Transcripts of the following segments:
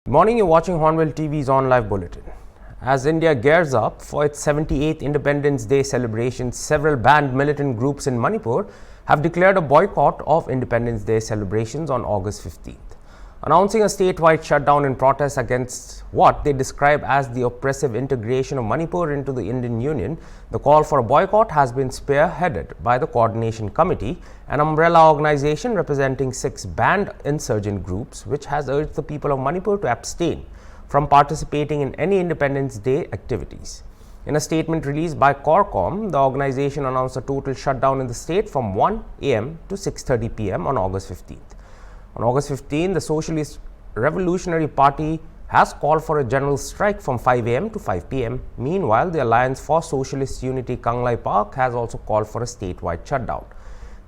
Good morning, you're watching Hornbill TV's On Live Bulletin. As India gears up for its 78th Independence Day celebration, several banned militant groups in Manipur have declared a boycott of Independence Day celebrations on August 15th, announcing a statewide shutdown in protest against what they describe as the oppressive integration of Manipur into the Indian Union. The call for a boycott has been spearheaded by the Coordination Committee, an umbrella organization representing 6 banned insurgent groups, which has urged the people of Manipur to abstain from participating in any Independence Day activities. In a statement released by CORCOM, the organization announced a total shutdown in the state from 1 a.m. to 6:30 p.m. on August 15th. On August 15, the Socialist Revolutionary Party has called for a general strike from 5 a.m. to 5 p.m. Meanwhile, the Alliance for Socialist Unity Kanglai Park has also called for a statewide shutdown.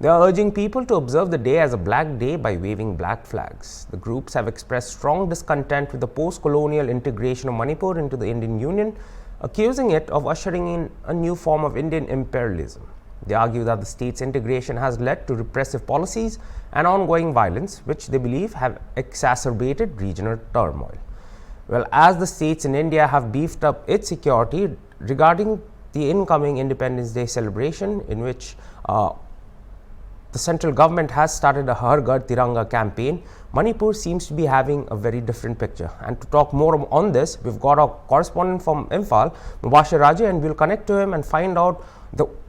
They are urging people to observe the day as a black day by waving black flags. The groups have expressed strong discontent with the post-colonial integration of Manipur into the Indian Union, accusing it of ushering in a new form of Indian imperialism. They argue that the state's integration has led to repressive policies and ongoing violence, which they believe have exacerbated regional turmoil. Well, as the states in India have beefed up its security regarding the incoming Independence Day celebration, in which the central government has started a Har Ghar Tiranga campaign, Manipur seems to be having a very different picture. And to talk more on this, we've got our correspondent from Imphal, Mubashir Raji, and we'll connect to him and find out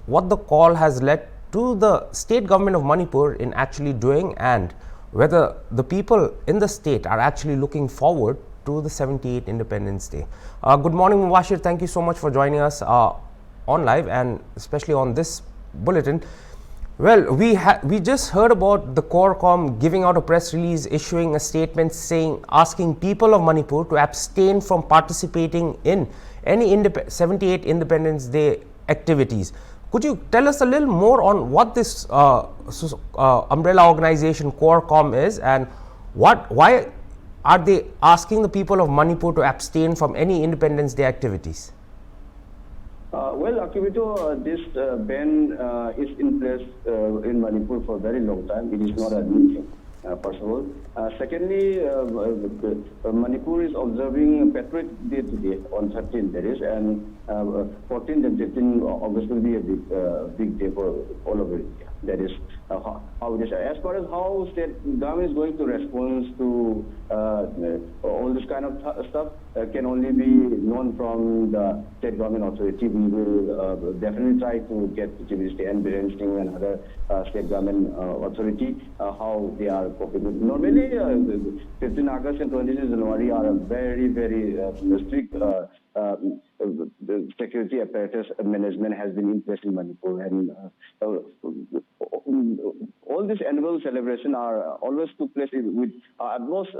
what the call has led to the state government of Manipur in actually doing, and whether the people in the state are actually looking forward to the 78th Independence Day. Good morning, Mubashir. Thank you so much for joining us on live, and especially on this bulletin. Well, we just heard about the CORCOM giving out a press release, issuing a statement asking people of Manipur to abstain from participating in any 78th Independence Day activities. Could you tell us a little more on what this umbrella organization CORCOM is, and why are they asking the people of Manipur to abstain from any Independence Day activities? Well, Akibito, this ban is in place in Manipur for a very long time. It is not a new thing, first of all. Secondly, Manipur is observing Patriot Day today on 13th, that is, and 14th and 15th August will be a big day for all over India. That is how it is. As far as how state government is going to respond to all this kind of stuff can only be known from the state government authority. We will definitely try to get the State and Singh and other state government authority how they are coping with. Normally, 15 August and 26 January are a very, very strict the security apparatus management has been in place in Manipur, and all these annual celebrations are always took place with utmost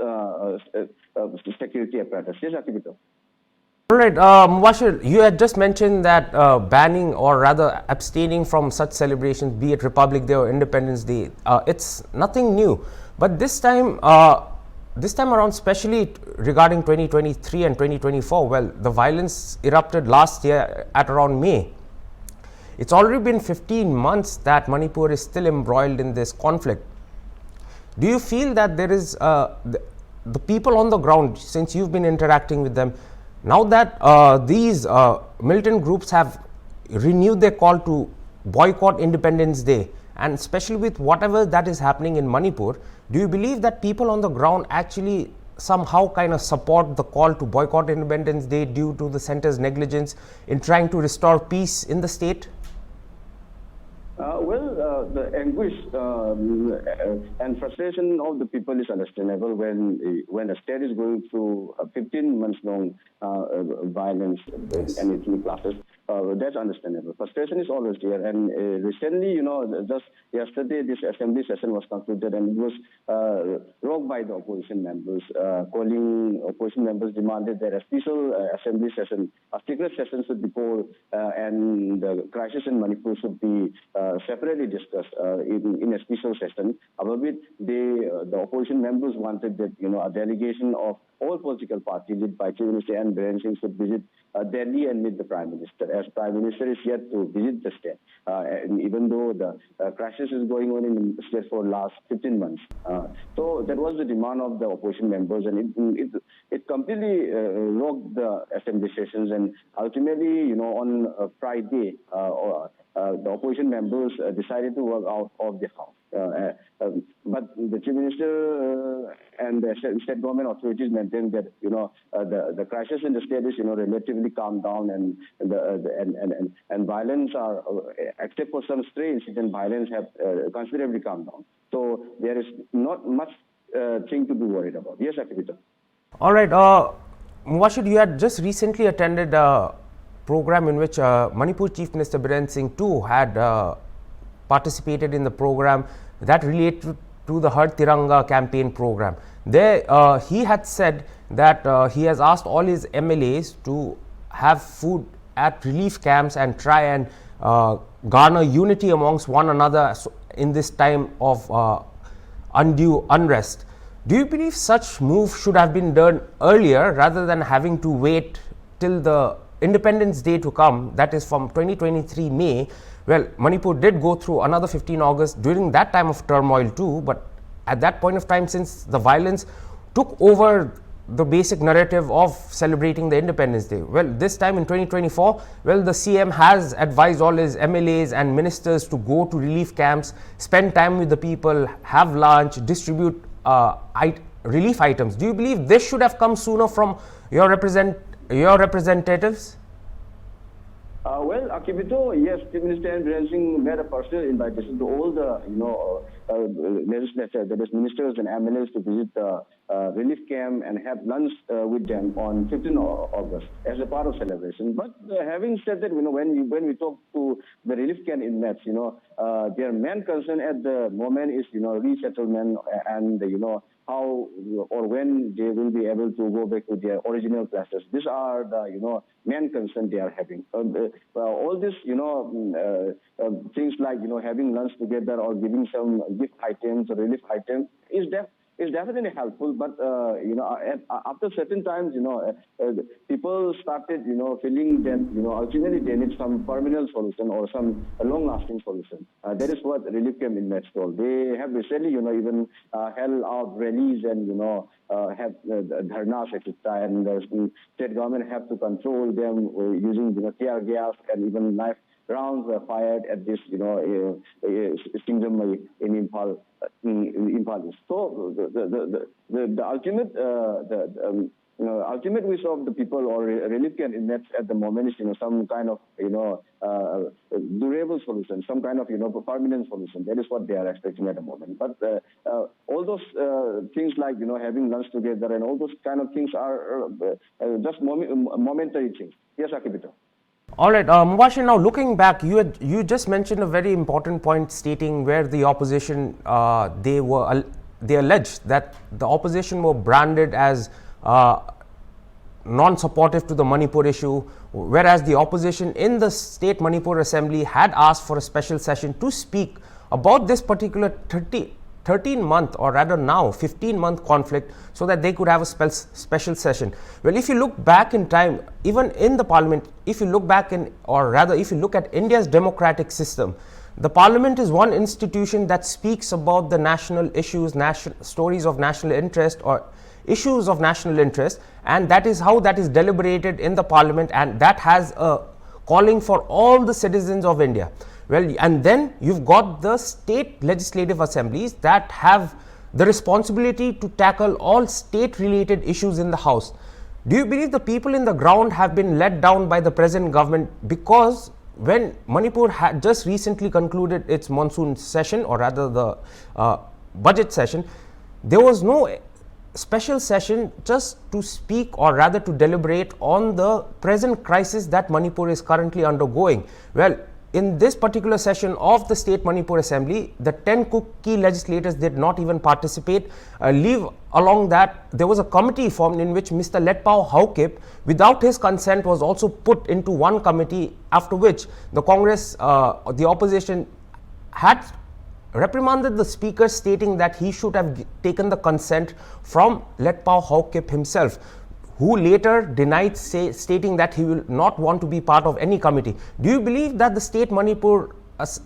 security apparatus. Yes, Akibito. All right, Mubashir, you had just mentioned that banning, or rather abstaining from such celebrations, be it Republic Day or Independence Day, it's nothing new. But this time around, especially regarding 2023 and 2024, well, the violence erupted last year at around May. It's already been 15 months that Manipur is still embroiled in this conflict. Do you feel that there is the people on the ground, since you've been interacting with them, now that these militant groups have renewed their call to boycott Independence Day, and especially with whatever that is happening in Manipur, do you believe that people on the ground actually somehow kind of support the call to boycott Independence Day due to the center's negligence in trying to restore peace in the state? The anguish and frustration of the people is understandable when the state is going through a 15 months long violence and ethnic clashes. That's understandable. Frustration is always there. And recently, just yesterday, this assembly session was concluded, and it was rocked by the opposition members. Opposition members demanded that a special assembly session, a secret session should be called, and the crisis in Manipur should be separately discussed in a special session. However, the opposition members wanted that a delegation of all political parties led by Chief Minister and Singh should visit Delhi and meet the Prime Minister, as Prime Minister is yet to visit the state. And even though the crisis is going on in the state for last 15 months. So that was the demand of the opposition members, and it completely rocked the assembly sessions. And ultimately, on Friday, the opposition members decided to walk out of the house. But the Chief Minister and the state government authorities maintained that the crisis in the state is relatively calmed down, and violence are, except for some stray incident, violence have considerably calmed down. So there is not much thing to be worried about. Yes, Akibito. All right, Mubashir, you had just recently attended a program in which Manipur Chief Minister Biren Singh too had participated in the program that related to the Har Tiranga campaign program. There, he had said that he has asked all his MLAs to have food at relief camps and try and garner unity amongst one another in this time of undue unrest. Do you believe such move should have been done earlier rather than having to wait till the Independence Day to come, that is from 2023 May? Well, Manipur did go through another 15 August during that time of turmoil too, but at that point of time, since the violence took over the basic narrative of celebrating the Independence Day. Well, this time in 2024, well, the CM has advised all his MLAs and ministers to go to relief camps, spend time with the people, have lunch, distribute relief items. Do you believe this should have come sooner from your representatives? Well, Akibito, yes, Chief Minister Biren Singh made a personal invitation to all the, legislators, that is ministers and MLAs to visit the relief camp and have lunch with them on 15 August as a part of celebration. But having said that, when we talk to the relief camp inmates, their main concern at the moment is, resettlement and, how or when they will be able to go back to their original places. These are the, main concern they are having. All this, things like, having lunch together or giving some gift items or relief items is definitely helpful, but after certain times, people started, feeling that, ultimately they need some permanent solution or some long-lasting solution. That is what relief camp inmates told. They have recently, even held out rallies and, have dharnas, etc. And the state government have to control them using, tear gas and even knife rounds were fired at this, kingdom in Impal. So the ultimate, ultimate wish of the people or relief camp inmates at the moment is, some kind of, durable solution, some kind of, permanent solution. That is what they are expecting at the moment. But all those things like, having lunch together and all those kind of things are just momentary things. Yes, Akibito. All right, Mubashir, now looking back, you just mentioned a very important point stating where the opposition, they alleged that the opposition were branded as non-supportive to the Manipur issue, whereas the opposition in the state Manipur Assembly had asked for a special session to speak about this particular 13-month or rather now 15-month conflict so that they could have a special session. Well, if you look back in time, even in the parliament, if you look back if you look at India's democratic system, the parliament is one institution that speaks about the national issues, stories of national interest or issues of national interest, and that is how that is deliberated in the parliament, and that has a calling for all the citizens of India. Well, and then you've got the state legislative assemblies that have the responsibility to tackle all state-related issues in the House. Do you believe the people in the ground have been let down by the present government? Because when Manipur had just recently concluded its monsoon session, or rather the budget session, there was no special session just to speak or rather to deliberate on the present crisis that Manipur is currently undergoing. Well, in this particular session of the State Manipur Assembly, the 10 key legislators did not even participate. Leave along that, there was a committee formed in which Mr. Letpao Haukip, without his consent, was also put into one committee, after which the Congress, the opposition had reprimanded the speaker, stating that he should have taken the consent from Letpao Haukip himself, who later denied stating that he will not want to be part of any committee. Do you believe that the state Manipur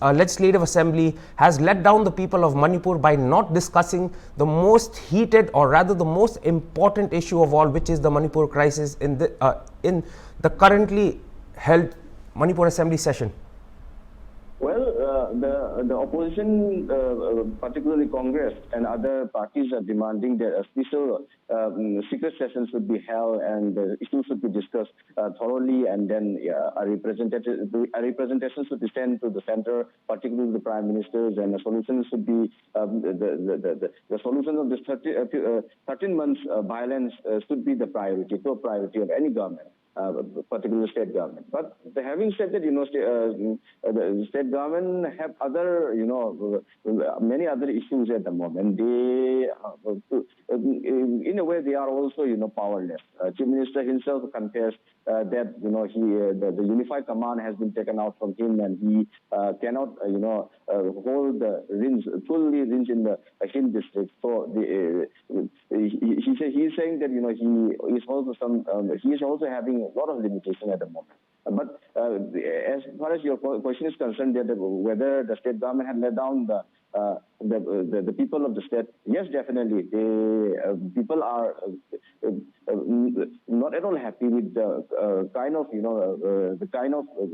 Legislative Assembly has let down the people of Manipur by not discussing the most heated, or rather the most important issue of all, which is the Manipur crisis in the currently held Manipur Assembly session? Well, the opposition, particularly Congress and other parties, are demanding that a special secret session should be held and issues should be discussed thoroughly, and then a representation should be sent to the center, particularly the prime ministers, and a solution should be the solution of this 13 months violence should be the priority, top priority of any government. Particular state government. But having said that, the state government have other, many other issues at the moment. They, in a way, they are also, powerless. Chief Minister himself confessed that, the unified command has been taken out from him, and he cannot, hold the fully reins in the Hill district. So he's saying that, he is also having a lot of limitation at the moment. But as far as your question is concerned, that whether the state government had let down the people of the state, yes, definitely. People are not at all happy with the kind of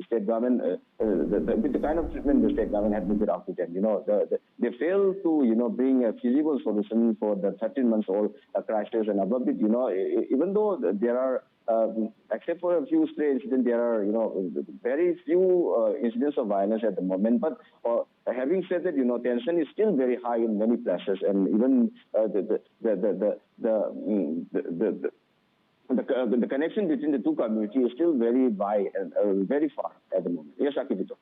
state government, with the kind of treatment the state government had been up to them. They failed to bring a feasible solution for the 13 months old crisis and above it. Even though there are except for a few stray incidents, there are very few incidents of violence at the moment. But having said that, tension is still very high in many places, and even the connection between the two communities is still very wide and very far at the moment. Yes, Akibito.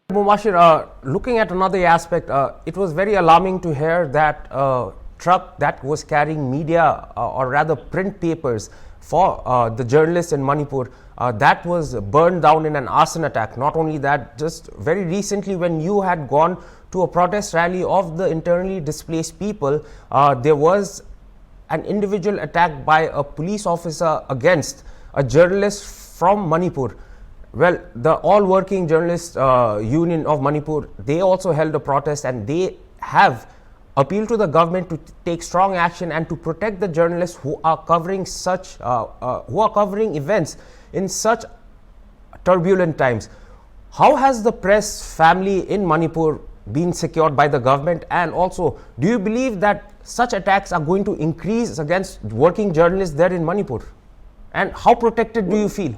Mubashir, looking at another aspect, it was very alarming to hear that truck that was carrying media or rather print papers for the journalists in Manipur, that was burned down in an arson attack. Not only that, just very recently when you had gone to a protest rally of the internally displaced people, there was an individual attack by a police officer against a journalist from Manipur. Well, the All Working Journalists Union of Manipur, they also held a protest, and they have appeal to the government to take strong action and to protect the journalists who are covering events in such turbulent times. How has the press family in Manipur been secured by the government, and also do you believe that such attacks are going to increase against working journalists there in Manipur, and how protected do you feel?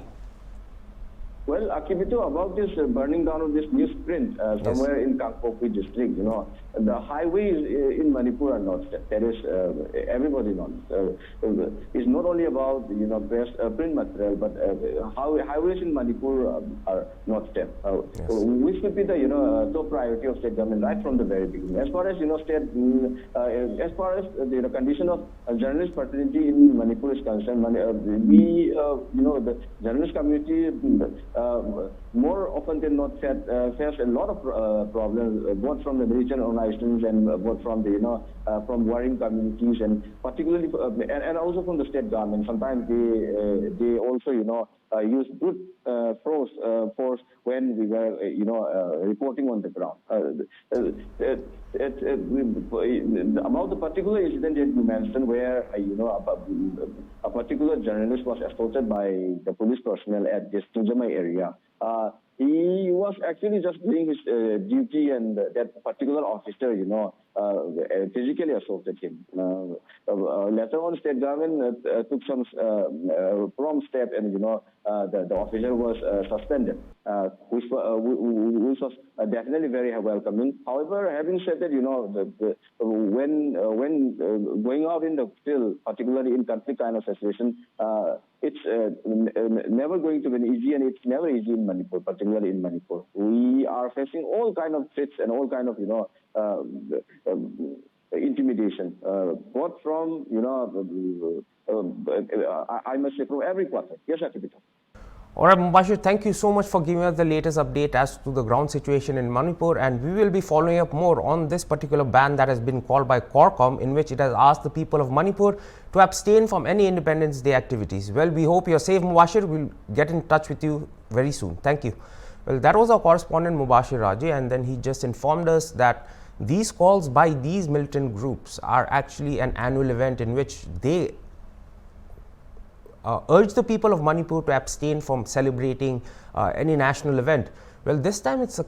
Well, Akibito, about this burning down of this newsprint somewhere in Kangpokpi district, the highways in Manipur are not set. That is, everybody knows. It's not only about, print material, but highways in Manipur are not set. Which should be the, top priority of state government right from the very beginning. As far as, as far as the condition of journalist fraternity in Manipur is concerned, the journalist community more often than not face a lot of problems, both from the militant organizations and both from the from warring communities, and particularly and also from the state government. Sometimes they also use good force when we were reporting on the ground. About the particular incident that you mentioned, where a particular journalist was assaulted by the police personnel at this Tunjamai area. He was actually just doing his duty, and that particular officer, physically assaulted him. Later on, state government took some prompt step, and the officer was suspended, which was definitely very welcoming. However, having said that, when going out in the field, particularly in conflict kind of situation, it's never going to be easy, and it's never easy in Manipur, particularly in Manipur. We are facing all kind of threats and all kind of intimidation, both from I must say from every quarter. Yes, Akibito. All right, Mubashir, thank you so much for giving us the latest update as to the ground situation in Manipur, and we will be following up more on this particular ban that has been called by Corcom, in which it has asked the people of Manipur to abstain from any Independence Day activities. Well, we hope you're safe, Mubashir. We'll get in touch with you very soon. Thank you. Well, that was our correspondent Mubashir Raji, and then he just informed us that these calls by these militant groups are actually an annual event in which they urge the people of Manipur to abstain from celebrating any national event. Well, this time it's a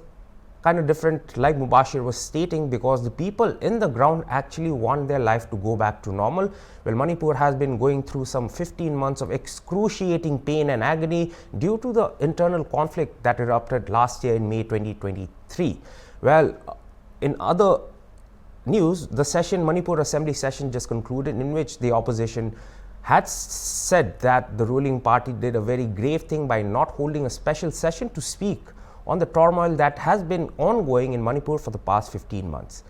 kind of different, like Mubashir was stating, because the people in the ground actually want their life to go back to normal. Well, Manipur has been going through some 15 months of excruciating pain and agony due to the internal conflict that erupted last year in May 2023. Well, in other news, the session, Manipur Assembly session just concluded, in which the opposition had said that the ruling party did a very grave thing by not holding a special session to speak on the turmoil that has been ongoing in Manipur for the past 15 months.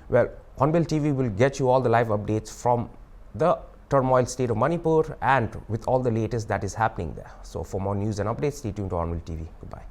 Well, Hornbill TV will get you all the live updates from the turmoil state of Manipur and with all the latest that is happening there. So for more news and updates, stay tuned to Hornbill TV. Goodbye.